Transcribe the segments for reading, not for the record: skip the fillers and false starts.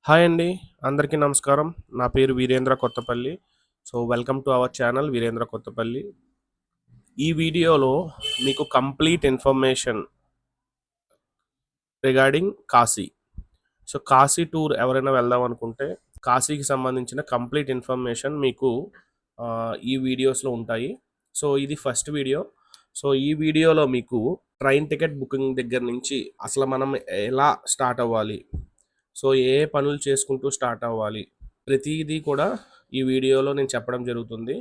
Hi అండి. అందరికీ నమస్కారం. నా పేరు Virendra Kottapalli. So, welcome to our channel Virendra Kottapalli. ఈ వీడియోలో మీకు complete information regarding Kashi. So, Kashi tour ఎవరైనా వెళ్దాం అనుకుంటే కాశీకి సంబంధించిన కంప్లీట్ ఇన్ఫర్మేషన్ మీకు ఈ వీడియోస్‌లో ఉంటాయి. సో, ఇది ఫస్ట్ వీడియో. సో, ఈ వీడియోలో మీకు ట్రైన్ టికెట్ బుకింగ్ దగ్గర నుంచి అసలు మనం ఎలా స్టార్ట్ అవ్వాలి? సో, ఏ ఏ పనులు చేసుకుంటూ స్టార్ట్ అవ్వాలి? ప్రతీదీ కూడా ఈ వీడియోలో నేను చెప్పడం జరుగుతుంది.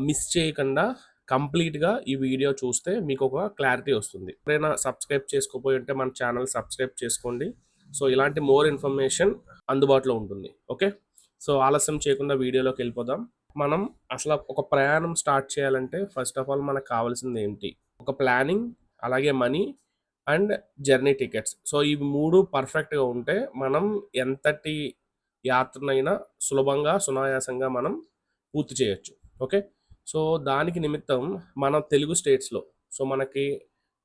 మిస్ చేయకుండా కంప్లీట్‌గా ఈ వీడియో చూస్తే మీకొక క్లారిటీ వస్తుంది. ఎప్పుడైనా సబ్స్క్రైబ్ చేసుకోకపోయి ఉంటే మన ఛానల్ సబ్స్క్రైబ్ చేసుకోండి. సో, ఇలాంటి మోర్ ఇన్ఫర్మేషన్ అందుబాటులో ఉంటుంది. ఓకే. సో, ఆలస్యం చేయకుండా వీడియోలోకెళ్ళిపోదాం. మనం అసల ఒక ప్రయాణం స్టార్ట్ చేయాలంటే ఫస్ట్ ఆఫ్ ఆల్ మనకు కావాల్సింది ఏంటి? ఒక ప్లానింగ్, అలాగే money and journey tickets. So, ఇవి 3 పర్ఫెక్ట్‌గా ఉంటే మనం ఎంతటి యాత్రనైనా సులభంగా, సునాయాసంగా మనం పూర్తి చేయొచ్చు. ఓకే. సో, దానికి నిమిత్తం మన తెలుగు స్టేట్స్‌లో సో, మనకి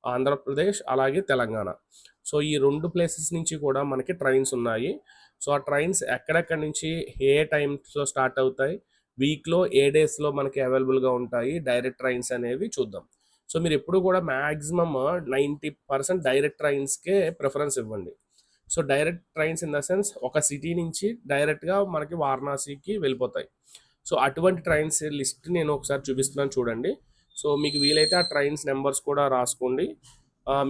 ఆంధ్రప్రదేశ్ అలాగే తెలంగాణ. సో, ఈ 2 ప్లేసెస్ నుంచి కూడా మనకి ట్రైన్స్ ఉన్నాయి. సో, ఆ ట్రైన్స్ ఎక్కడెక్కడి నుంచి ఏ టైమ్స్‌లో స్టార్ట్ అవుతాయి, వీక్‌లో ఏ డేస్‌లో మనకి అవైలబుల్‌గా ఉంటాయి డైరెక్ట్ ట్రైన్స్ అనేవి చూద్దాం. సో, మీరెప్పుడు కూడా మాక్సిమమ్ 90% డైరెక్ట్ ట్రైన్స్‌కే ప్రిఫరెన్స్ ఇవ్వండి. So, direct trains in the sense ఒక సిటీ నుంచి డైరెక్ట్‌గా మనకి వారణాసికి వెళ్ళిపోతాయి. సో, అటువంటి ట్రైన్స్ లిస్ట్ నేను ఒకసారి చూపిస్తున్నాను చూడండి. సో, మీకు వీలైతే ఆ ట్రైన్స్ నంబర్స్ కూడా రాసుకోండి.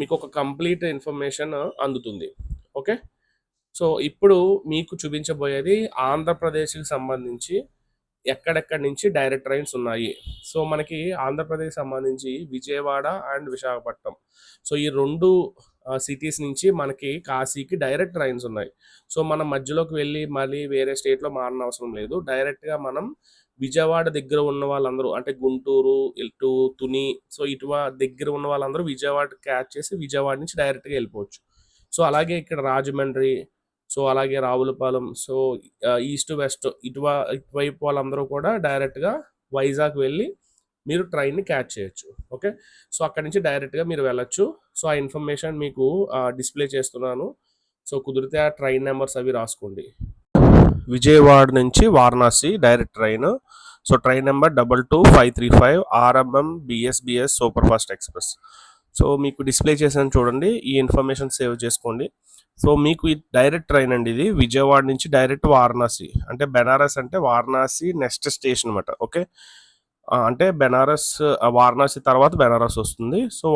మీకొక కంప్లీట్ ఇన్ఫర్మేషన్ అందుతుంది. ఓకే. సో, ఇప్పుడు మీకు చూపించబోయేది ఆంధ్రప్రదేశ్‌కి సంబంధించి ఎక్కడెక్కడి నుంచి డైరెక్ట్ ట్రైన్స్ ఉన్నాయి. సో, మనకి ఆంధ్రప్రదేశ్ సంబంధించి విజయవాడ అండ్ విశాఖపట్నం. సో, ఈ 2 సిటీస్ నుంచి మనకి కాశీకి డైరెక్ట్ ట్రైన్స్ ఉన్నాయి. సో, మనం మధ్యలోకి వెళ్ళి మళ్ళీ వేరే స్టేట్‌లో మారనవసరం లేదు. డైరెక్ట్‌గా మనం విజయవాడ దగ్గర ఉన్న వాళ్ళందరూ అంటే గుంటూరు, ఇటు తుని సో, దగ్గర ఉన్న వాళ్ళందరూ విజయవాడ క్యాచ్ చేసి విజయవాడ నుంచి డైరెక్ట్‌గా ఎళ్ళిపోవచ్చు. సో, అలాగే ఇక్కడ రాజమండ్రి సో, అలాగే రావులపాలెం సో, ఈస్ట్, వెస్ట్ ఇటువైపు వాళ్ళందరూ కూడా డైరెక్ట్‌గా వైజాగ్ వెళ్ళి మీరు ట్రైన్‌ని క్యాచ్ చేయొచ్చు. ఓకే. సో, అక్కడి నుంచి డైరెక్ట్‌గా మీరు వెళ్ళొచ్చు. సో, ఆ ఇన్ఫర్మేషన్ మీకు డిస్‌ప్లే చేస్తున్నాను. సో, కుదిరితే ఆ ట్రైన్ నంబర్స్ అవి రాసుకోండి. విజయవాడ నుంచి Varanasi direct train. So, train number 22535 RMM BSBS super fast express. So, మీకు డిస్‌ప్లే చేశాను చూడండి. ఈ ఇన్ఫర్మేషన్ సేవ్ చేసుకోండి. సో, మీకు ఈ డైరెక్ట్ ట్రైన్ అండి ఇది. విజయవాడ నుంచి డైరెక్ట్ వారణాసి. అంటే బెనారస్ అంటే వారణాసి నెక్స్ట్ స్టేషన్ అనమాట. ఓకే. అంటే బెనారస్ వారణాసి తర్వాత బెనారస్ వస్తుంది. సో,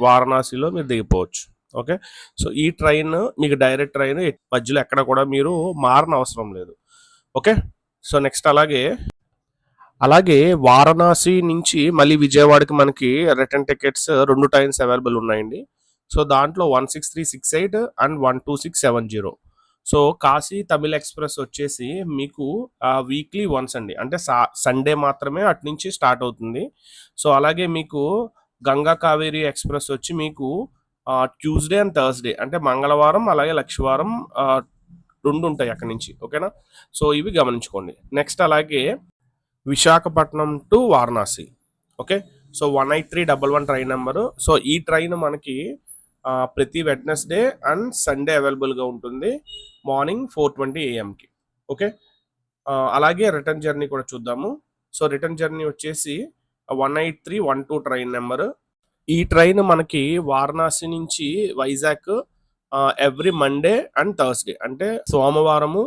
వారణాసిలో మీరు దిగిపోవచ్చు. ఓకే. సో, ఈ ట్రైన్ మీకు డైరెక్ట్ ట్రైన్ మధ్యలో ఎక్కడ కూడా మీరు మారనవసరం లేదు. ఓకే. సో, నెక్స్ట్ అలాగే వారణాసి నుంచి మళ్ళీ విజయవాడకి మనకి రిటర్న్ టికెట్స్ 2 టైమ్స్ అవైలబుల్ ఉన్నాయండి. సో, దాంట్లో 16368 and 12670. So, Kashi Tamil express వచ్చేసి మీకు వీక్లీ వన్స్ అండి. అంటే సండే మాత్రమే అటునుంచి స్టార్ట్ అవుతుంది. సో, అలాగే మీకు గంగా కావేరి ఎక్స్‌ప్రెస్ వచ్చి మీకు ట్యూస్‌డే అండ్ థర్స్‌డే అంటే మంగళవారం అలాగే లక్షవారం 2 ఉంటాయి అక్కడి నుంచి. ఓకేనా? సో, ఇవి గమనించుకోండి. నెక్స్ట్ అలాగే Visakhapatnam to Varanasi. Okay. So, 18311 train number. So, ఈ ట్రైన్ మనకి ప్రతి వెడ్నెస్‌డే అండ్ సండే అవైలబుల్‌గా ఉంటుంది. మార్నింగ్ 4:20 ఏఎంకి. ఓకే. అలాగే రిటర్న్ జర్నీ కూడా చూద్దాము. సో, రిటర్న్ జర్నీ వచ్చేసి 18312 ట్రైన్ నంబరు. ఈ ట్రైన్ మనకి వారణాసి నుంచి Vizag every Monday and Thursday అంటే సోమవారము,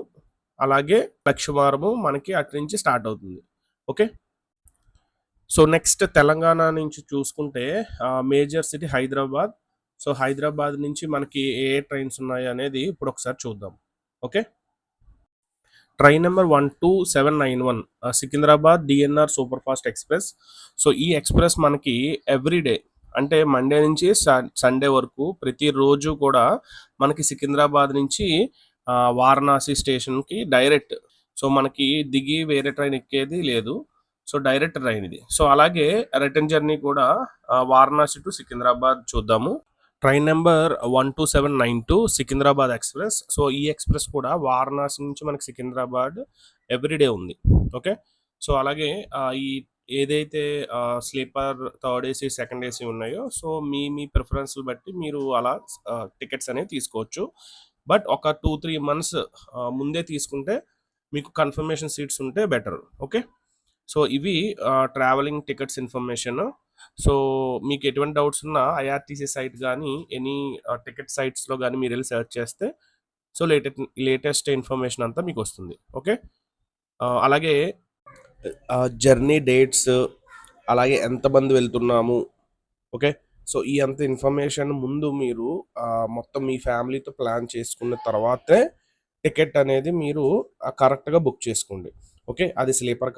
అలాగే లక్షవారము మనకి అటు నుంచి స్టార్ట్ అవుతుంది. ఓకే. సో, నెక్స్ట్ తెలంగాణ నుంచి చూసుకుంటే major city Hyderabad. So, Hyderabad నుంచి మనకి ఏ ఏ ట్రైన్స్ ఉన్నాయి అనేది ఇప్పుడు ఒకసారి చూద్దాం. Okay. Train number 12791 Secunderabad DNR super fast express. So, ఈ ఎక్స్‌ప్రెస్ మనకి ఎవ్రీ డే అంటే మండే నుంచి సండే వరకు ప్రతిరోజు కూడా మనకి సికింద్రాబాద్ నుంచి వారణాసి స్టేషన్‌కి డైరెక్ట్. సో, మనకి దిగి వేరే ట్రైన్ ఎక్కేది లేదు. సో, డైరెక్ట్ ట్రైన్ ఇది. సో, అలాగే రిటర్న్ జర్నీ కూడా వారణాసి టు సికింద్రాబాద్ చూద్దాము. Train number 12792 Secunderabad express. So, ఈ ఎక్స్‌ప్రెస్ కూడా వారణాసి నుంచి మనకి సికింద్రాబాద్ ఎవ్రీడే ఉంది. ఓకే. సో, అలాగే ఈ ఏదైతే sleeper, third AC, second AC ఉన్నాయో సో, మీ ప్రిఫరెన్స్‌లు బట్టి మీరు అలా టికెట్స్ అనేవి తీసుకోవచ్చు. బట్ ఒక 2-3 మంత్స్ ముందే తీసుకుంటే మీకు కన్ఫర్మేషన్ సీట్స్ ఉంటే బెటర్. ఓకే. సో ఇవి ట్రావెలింగ్ టికెట్స్ ఇన్ఫర్మేషన్. సో మీకు ఎటువంటి డౌట్స్ ఉన్నా ఐఆర్టీసీ సైట్ కానీ ఎనీ టికెట్ సైట్స్లో కానీ మీరు వెళ్ళి సెర్చ్ చేస్తే సో లేటెస్ట్ ఇన్ఫర్మేషన్ అంతా మీకు వస్తుంది. ఓకే. అలాగే జర్నీ డేట్స్, అలాగే ఎంతమంది వెళ్తున్నాము, ఓకే. సో ఈ అంత ఇన్ఫర్మేషన్ ముందు మీరు మొత్తం మీ ఫ్యామిలీతో ప్లాన్ చేసుకున్న తర్వాతే టికెట్ అనేది మీరు కరెక్ట్గా బుక్ చేసుకోండి. ఓకే. అది స్లీపర్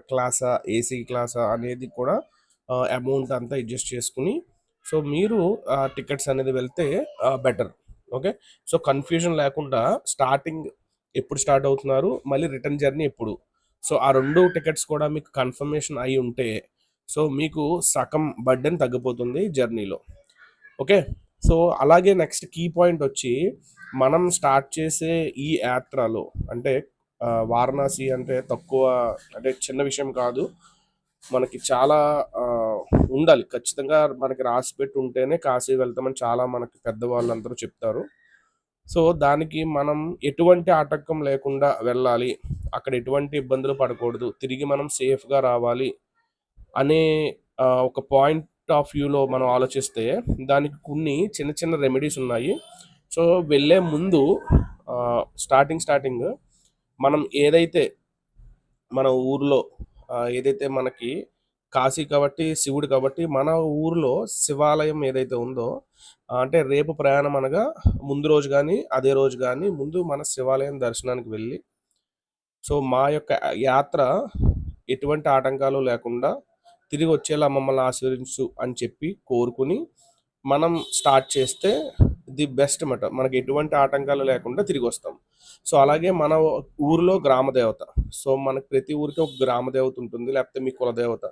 క్లాసా, ఏసీ క్లాసా అనేది కూడా అమౌంట్ అంతా అడ్జస్ట్ చేసుకుని సో మీరు టికెట్స్ అనేది వెళ్తే బెటర్. ఓకే. సో కన్ఫ్యూజన్ లేకుండా స్టార్టింగ్ ఎప్పుడు స్టార్ట్ అవుతున్నారు, మళ్ళీ రిటర్న్ జర్నీ ఎప్పుడు, సో ఆ 2 టికెట్స్ కూడా మీకు కన్ఫర్మేషన్ అయి ఉంటే సో మీకు సగం బర్డెన్ తగ్గిపోతుంది జర్నీలో. ఓకే. సో అలాగే నెక్స్ట్ కీ పాయింట్ వచ్చి మనం స్టార్ట్ చేసే ఈ యాత్రలో అంటే వారణాసి అంటే తక్కువ అంటే చిన్న విషయం కాదు. మనకి చాలా ఉండాలి ఖచ్చితంగా. మనకి రాసి పెట్టి ఉంటేనే కాశీ వెళ్తామని చాలా మనకి పెద్దవాళ్ళందరూ చెప్తారు. సో దానికి మనం ఎటువంటి ఆటంకం లేకుండా వెళ్ళాలి, అక్కడ ఎటువంటి ఇబ్బందులు పడకూడదు, తిరిగి మనం సేఫ్గా రావాలి అనే ఒక పాయింట్ ఆఫ్ వ్యూలో మనం ఆలోచిస్తే దానికి కొన్ని చిన్న చిన్న రెమెడీస్ ఉన్నాయి. సో వెళ్ళే ముందు స్టార్టింగ్ మనం ఏదైతే మన ఊర్లో ఏదైతే మనకి కాశీ కాబట్టి శివుడు కాబట్టి మన ఊర్లో శివాలయం ఏదైతే ఉందో అంటే రేపు ప్రయాణం అనగా ముందు రోజు కానీ అదే రోజు కానీ ముందు మన శివాలయం దర్శనానికి వెళ్ళి సో మా యొక్క యాత్ర ఎటువంటి ఆటంకాలు లేకుండా తిరిగి వచ్చేలా మమ్మల్ని ఆశీర్వదించు అని చెప్పి కోరుకుని మనం స్టార్ట్ చేస్తే ది బెస్ట్ అన్నమాట. మనకి ఎటువంటి ఆటంకాలు లేకుండా తిరిగి వస్తాం. సో అలాగే మన ఊరిలో గ్రామదేవత, సో మనకి ప్రతి ఊరికి ఒక గ్రామదేవత ఉంటుంది, లేకపోతే మీ కులదేవత.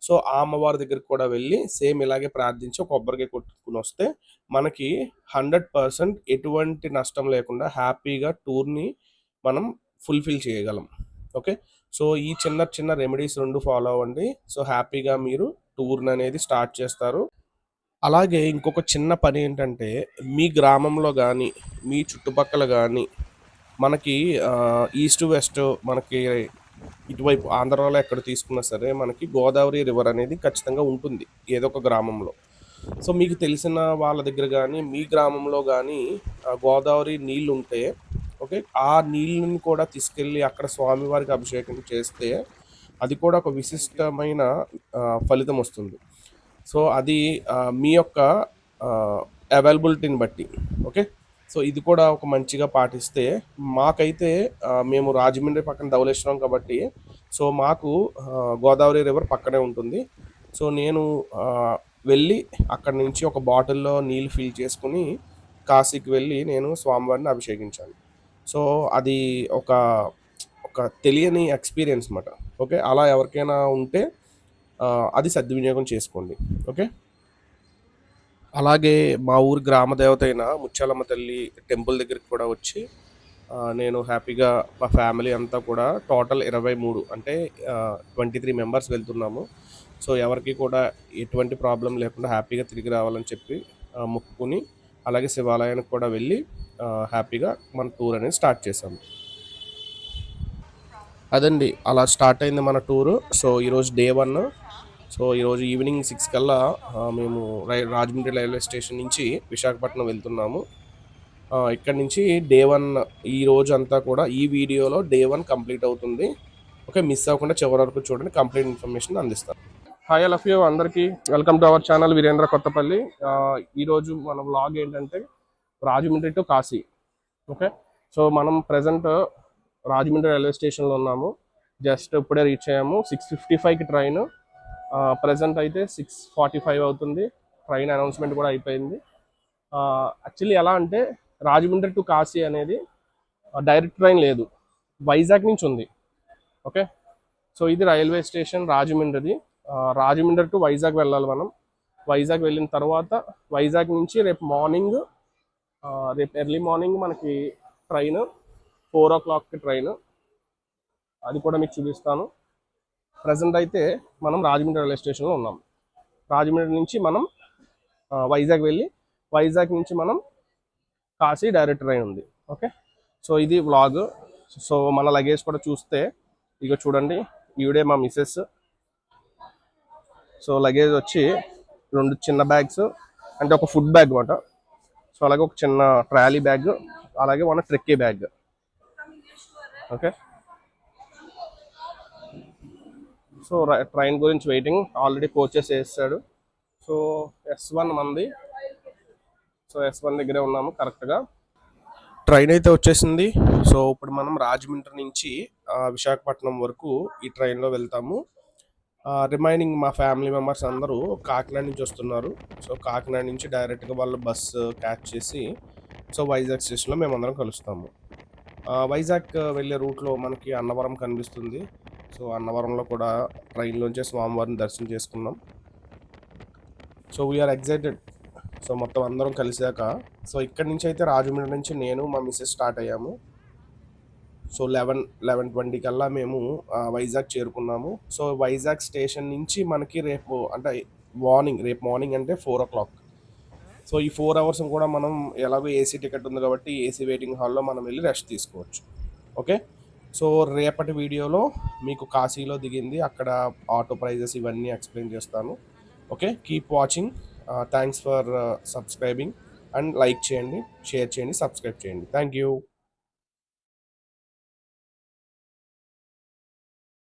సో ఆ అమ్మవారి దగ్గరికి కూడా వెళ్ళి సేమ్ ఇలాగే ప్రార్థించి ఒక కొబ్బరికాయ కొట్టుకుని వస్తే మనకి 100% ఎటువంటి నష్టం లేకుండా హ్యాపీగా టూర్ని మనం ఫుల్ఫిల్ చేయగలం. ఓకే. సో ఈ చిన్న చిన్న రెమెడీస్ 2 ఫాలో అవ్వండి. సో హ్యాపీగా మీరు టూర్ని అనేది స్టార్ట్ చేస్తారు. అలాగే ఇంకొక చిన్న పని ఏంటంటే మీ గ్రామంలో కానీ మీ చుట్టుపక్కల కానీ మనకి ఈస్ట్ వెస్ట్ మనకి ఇటువైపు ఆంధ్రాలో ఎక్కడ తీసుకున్నా సరే మనకి గోదావరి రివర్ అనేది ఖచ్చితంగా ఉంటుంది ఏదో ఒక గ్రామంలో. సో మీకు తెలిసిన వాళ్ళ దగ్గర కానీ మీ గ్రామంలో కానీ గోదావరి నీళ్ళు ఉంటే ఓకే, ఆ నీళ్ళని కూడా తీసుకెళ్ళి అక్కడ స్వామివారికి అభిషేకం చేస్తే అది కూడా ఒక విశిష్టమైన ఫలితం వస్తుంది. సో అది మీ యొక్క అవైలబిలిటీని బట్టి. ఓకే. సో ఇది కూడా ఒక మంచిగా పాటిస్తే మాకైతే మేము రాజమండ్రి పక్కన ధవళేశ్వరం కాబట్టి సో మాకు గోదావరి రివర్ పక్కనే ఉంటుంది. సో నేను వెళ్ళి అక్కడి నుంచి ఒక బాటిల్లో నీళ్ళు ఫిల్ చేసుకుని కాశీకి వెళ్ళి నేను స్వామివారిని అభిషేకించాను. సో అది ఒక ఒక తెలియని ఎక్స్పీరియన్స్ అన్నమాట. ఓకే. అలా ఎవరికైనా ఉంటే అది సద్వినియోగం చేసుకోండి. ఓకే. అలాగే మా ఊరి గ్రామ దేవత అయిన ముత్యాలమ్మ తల్లి టెంపుల్ దగ్గరికి కూడా వచ్చి నేను హ్యాపీగా మా ఫ్యామిలీ అంతా కూడా టోటల్ 23 అంటే 23 మెంబర్స్ వెళ్తున్నాము. సో ఎవరికి కూడా ఎటువంటి ప్రాబ్లం లేకుండా హ్యాపీగా తిరిగి రావాలని చెప్పి మొక్కుకుని అలాగే శివాలయానికి కూడా వెళ్ళి హ్యాపీగా మన టూర్ అనేది స్టార్ట్ చేసాము. అదండి అలా స్టార్ట్ అయింది మన టూరు. సో ఈరోజు డే 1. సో ఈరోజు ఈవినింగ్ 6 కల్లా మేము రాజమండ్రి రైల్వే స్టేషన్ నుంచి విశాఖపట్నం వెళ్తున్నాము. ఇక్కడ నుంచి డే 1 ఈ రోజు అంతా కూడా ఈ వీడియోలో డే 1 కంప్లీట్ అవుతుంది. ఓకే. మిస్ అవ్వకుండా చివరి వరకు చూడండి, కంప్లీట్ ఇన్ఫర్మేషన్ అందిస్తాను. హాయ్ ఆల్ ఆఫ్ యూ అందరికీ welcome to our channel Virendra Kottapalli. ఈరోజు మన వ్లాగ్ ఏంటంటే Rajahmundry to Kashi. Okay. So మనం ప్రజెంట్ రాజమండ్రి రైల్వే స్టేషన్లో ఉన్నాము. జస్ట్ ఇప్పుడే రీచ్ అయ్యాము. 6:55కి ట్రైన్. ప్రజెంట్ అయితే 6:45 అవుతుంది. ట్రైన్ అనౌన్స్మెంట్ కూడా అయిపోయింది. యాక్చువల్లీ ఎలా అంటే రాజమండ్రి టు కాశీ అనేది డైరెక్ట్ ట్రైన్ లేదు, వైజాగ్ నుంచి ఉంది. ఓకే. సో ఇది రైల్వే స్టేషన్ రాజమండ్రిది. రాజమండ్రి టు వైజాగ్ వెళ్ళాలి మనం. వైజాగ్ వెళ్ళిన తర్వాత వైజాగ్ నుంచి రేపు ఎర్లీ మార్నింగ్ మనకి ట్రైన్ 4 o'clockకి ట్రైన్. అది కూడా మీకు చూపిస్తాను. ప్రజెంట్ అయితే మనం రాజమండ్రి రైల్వే స్టేషన్లో ఉన్నాం. రాజమండ్రి నుంచి మనం వైజాగ్ వెళ్ళి వైజాగ్ నుంచి మనం కాశీ డైరెక్ట్ ట్రైన్ ఉంది. ఓకే, సో ఇది వ్లాగ్. సో మన లగేజ్ కూడా చూస్తే ఇక చూడండి, ఈవిడే మా మిస్సెస్. సో లగేజ్ వచ్చి 2 చిన్న బ్యాగ్స్, అంటే ఒక ఫుడ్ బ్యాగ్ అనమాట. సో అలాగే ఒక చిన్న ట్రాలీ బ్యాగ్, అలాగే మన ట్రెక్కే బ్యాగ్. ఓకే, సో ట్రైన్ గురించి వెయిటింగ్. ఆల్రెడీ కోచెస్ వేస్తాడు. సో S1 మంది. సో S1 దగ్గరే ఉన్నాము కరెక్ట్గా. ట్రైన్ అయితే వచ్చేసింది. సో ఇప్పుడు మనం రాజమండ్రి నుంచి విశాఖపట్నం వరకు ఈ ట్రైన్లో వెళ్తాము. రిమైనింగ్ మా ఫ్యామిలీ మెంబర్స్ అందరూ కాకినాడ నుంచి వస్తున్నారు. సో కాకినాడ నుంచి డైరెక్ట్గా వాళ్ళు బస్సు క్యాచ్ చేసి సో వైజాగ్ స్టేషన్లో మేమందరం కలుస్తాము. వైజాగ్ వెళ్ళే రూట్లో మనకి అన్నవరం కనిపిస్తుంది. సో అన్నవరంలో కూడా ట్రైన్లోంచే స్వామివారిని దర్శనం చేసుకున్నాం. So we are excited. సో మొత్తం అందరం కలిసాక, సో ఇక్కడి నుంచి అయితే రాజమండ్రి నుంచి నేను మా మిస్సెస్ స్టార్ట్ అయ్యాము. సో 11:20 కల్లా మేము వైజాగ్ చేరుకున్నాము. సో వైజాగ్ స్టేషన్ నుంచి మనకి రేపు అంటే రేపు మార్నింగ్ అంటే 4 o'clock. సో ఈ 4 hours కూడా మనం ఎలాగో ఏసీ టికెట్ ఉంది కాబట్టి ఏసీ వెయిటింగ్ హాల్లో మనం వెళ్ళి రెస్ట్ తీసుకోవచ్చు. ఓకే, సో రేపటి వీడియోలో మీకు కాశీలో దిగింది, అక్కడ ఆటో ప్రైజెస్ ఇవన్నీ ఎక్స్ప్లెయిన్ చేస్తాను. Okay, keep watching. Thanks for subscribing and like చేయండి, షేర్ చేయండి, సబ్స్క్రైబ్ చేయండి. Thank you.